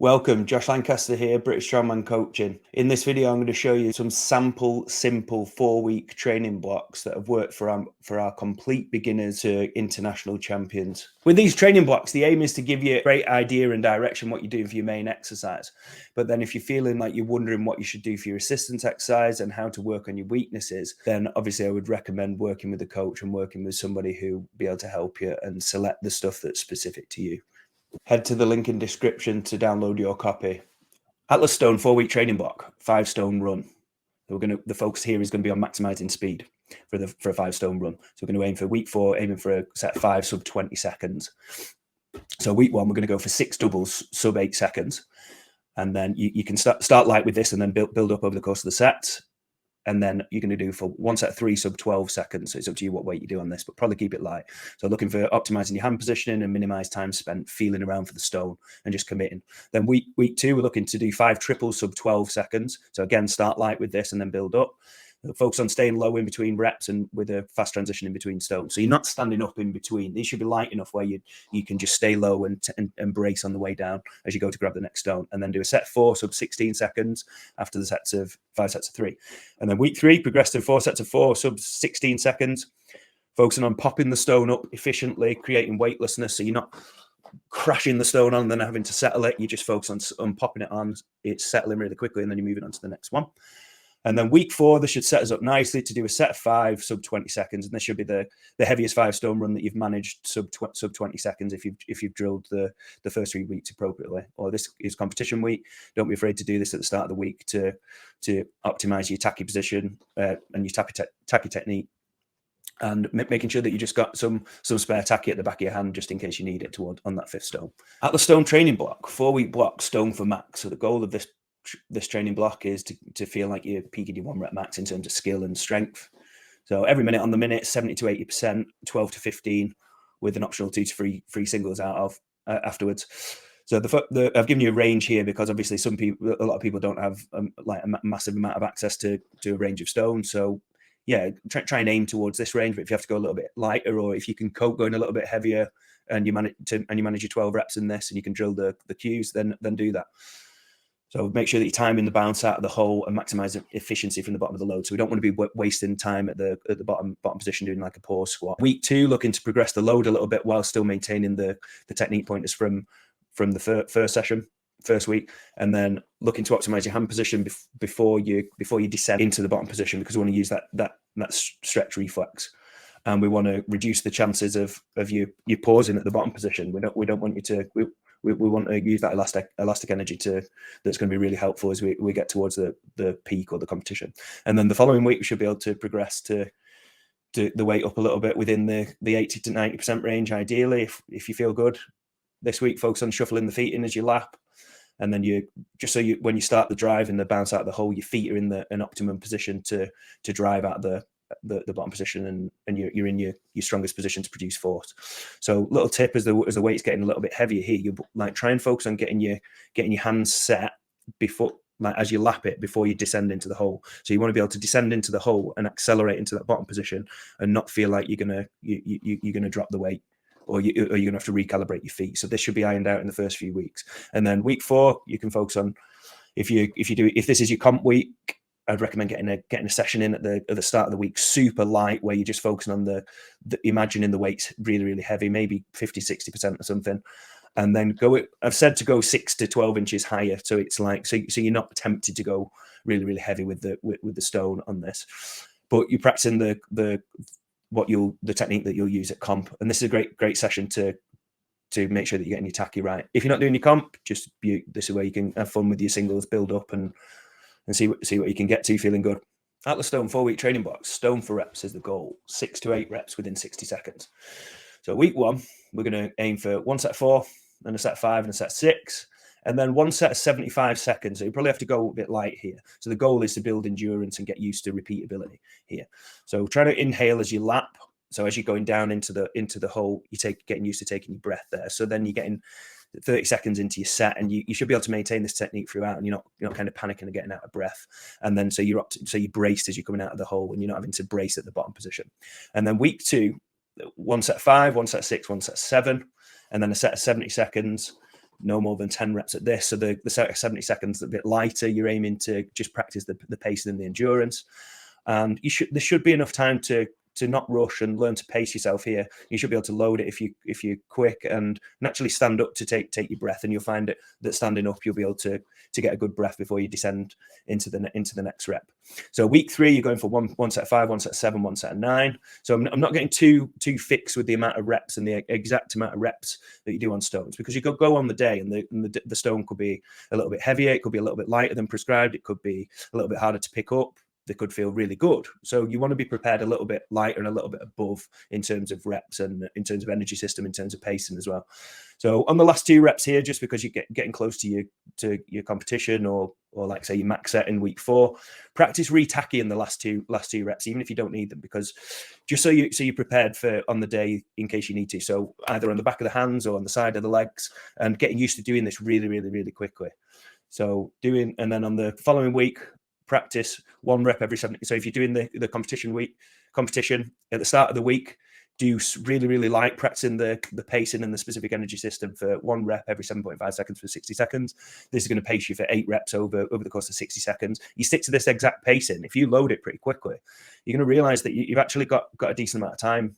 Welcome, Josh Lancaster here, British Strongman Coaching. In this video, I'm going to show you some sample, simple 4-week training blocks that have worked for our complete beginners to international champions. With these training blocks, the aim is to give you a great idea and direction what you're doing for your main exercise. But then if you're feeling like you're wondering what you should do for your assistance exercise and how to work on your weaknesses, then obviously I would recommend working with a coach and working with somebody who will be able to help you and select the stuff that's specific to you. Head to the link in description to download your copy. Atlas Stone 4-week training block, 5-stone run. The focus here is going to be on maximizing speed for a 5-stone run. So we're going to aim for week 4, aiming for a set 5 sub 20 seconds. So week 1, we're going to go for 6 doubles sub 8 seconds. And then you can start light with this and then build up over the course of the sets. And then you're going to do for 1 set 3 sub 12 seconds. So it's up to you what weight you do on this, but probably keep it light. So looking for optimizing your hand positioning and minimize time spent feeling around for the stone and just committing. Then week 2, we're looking to do 5 triples sub 12 seconds. So again, start light with this and then build up. Focus on staying low in between reps and with a fast transition in between stones. So you're not standing up in between. These should be light enough where you can just stay low and brace on the way down as you go to grab the next stone. And then do a set 4 sub 16 seconds after the 5 sets of 3. And then week 3, progress to 4 sets of 4 sub 16 seconds, focusing on popping the stone up efficiently, creating weightlessness. So you're not crashing the stone on and then having to settle it. You just focus on popping it on. It's settling really quickly and then you're moving on to the next one. And then week 4, this should set us up nicely to do a set 5 sub 20 seconds. And this should be the heaviest 5-stone run that you've managed sub 20 seconds if you've drilled the first 3 weeks appropriately. Or this is competition week. Don't be afraid to do this at the start of the week to optimize your tacky position and your tacky technique. And making sure that you just got some spare tacky at the back of your hand just in case you need it on that 5th stone. Atlas Stone training block, 4-week block, stone for max. So the goal of this training block is to feel like you're peaking your 1 rep max in terms of skill and strength. So every minute on the minute, 70 to 80%, 12 to 15, with an optional 2 to 3 singles out of afterwards. So I've given you a range here because obviously a lot of people don't have like a massive amount of access to a range of stones. So yeah, try and aim towards this range. But if you have to go a little bit lighter, or if you can cope going a little bit heavier, and you manage your 12 reps in this, and you can drill the cues, then do that. So make sure that you're timing the bounce out of the hole and maximize efficiency from the bottom of the load. So we don't want to be wasting time at the bottom position doing like a pause squat. Week 2, looking to progress the load a little bit while still maintaining the technique pointers from the first week, and then looking to optimize your hand position before you descend into the bottom position, because we want to use that stretch reflex. And we want to reduce the chances of you pausing at the bottom position. We don't want you to. We want to use that elastic energy that's going to be really helpful as we get towards the peak or the competition. And then the following week, we should be able to progress to the weight up a little bit within the 80 to 90% range, ideally, if you feel good. This week, focus on shuffling the feet in as you lap. And then when you start the drive and the bounce out of the hole, your feet are in an optimum position to drive out the bottom position, and you're in your strongest position to produce force. So little tip, as the weight's getting a little bit heavier here, you like try and focus on getting your hands set before, like as you lap it, before you descend into the hole. So you want to be able to descend into the hole and accelerate into that bottom position and not feel like you're gonna drop the weight, or you're gonna have to recalibrate your feet. So this should be ironed out in the first few weeks. And then week 4, you can focus on, if this is your comp week, I'd recommend getting a session in at the start of the week, super light, where you're just focusing on imagining the weights really, really heavy, maybe 50, 60% or something. And then I've said to go 6 to 12 inches higher. So it's like, so you're not tempted to go really, really heavy with the stone on this, but you're practicing the technique that you'll use at comp. And this is a great session to make sure that you're getting your tacky right. If you're not doing your comp, this is where you can have fun with your singles, build up and see what you can get to feeling good. Atlas Stone 4-week training box, stone for reps is the goal. 6 to 8 reps within 60 seconds. So week 1, we're going to aim for 1 set 4, and a set 5, and a set 6, and then 1 set of 75 seconds. So you probably have to go a bit light here. So the goal is to build endurance and get used to repeatability here. So try to inhale as you lap. So as you're going down into the hole, getting used to taking your breath there. So then you're getting 30 seconds into your set, and you should be able to maintain this technique throughout, and you're not kind of panicking and getting out of breath. And then so you're braced as you're coming out of the hole, and you're not having to brace at the bottom position. And then week 2, 1 set 5, 1 set 6, 1 set 7, and then a set of 70 seconds no more than 10 reps at this. So the 70 seconds a bit lighter. You're aiming to just practice the pacing and the endurance. And there should be enough time to not rush and learn to pace yourself here. You should be able to load it if you're quick and naturally stand up to take your breath, and you'll find that standing up you'll be able to get a good breath before you descend into the next rep. So week 3, you're going for one set of 5, 1 set of 7, 1 set of 9. So I'm not getting too fixed with the amount of reps and the exact amount of reps that you do on stones, because you could go on the day and the stone could be a little bit heavier, it could be a little bit lighter than prescribed, it could be a little bit harder to pick up. They could feel really good. So you want to be prepared a little bit lighter and a little bit above in terms of reps and in terms of energy system, in terms of pacing as well. So on the last 2 reps here, just because you're getting close to your competition or like say your max set in week 4, practice re-tacking the last two reps, even if you don't need them, because just so you're prepared for on the day in case you need to. So either on the back of the hands or on the side of the legs, and getting used to doing this really, really, really quickly. So and then on the following week, practice 1 rep every 7. So if you're doing the competition at the start of the week, do really, really light, practicing the pacing and the specific energy system for 1 rep every 7.5 seconds for 60 seconds. This is going to pace you for 8 reps over the course of 60 seconds. You stick to this exact pacing. If you load it pretty quickly, you're going to realize that you've actually got a decent amount of time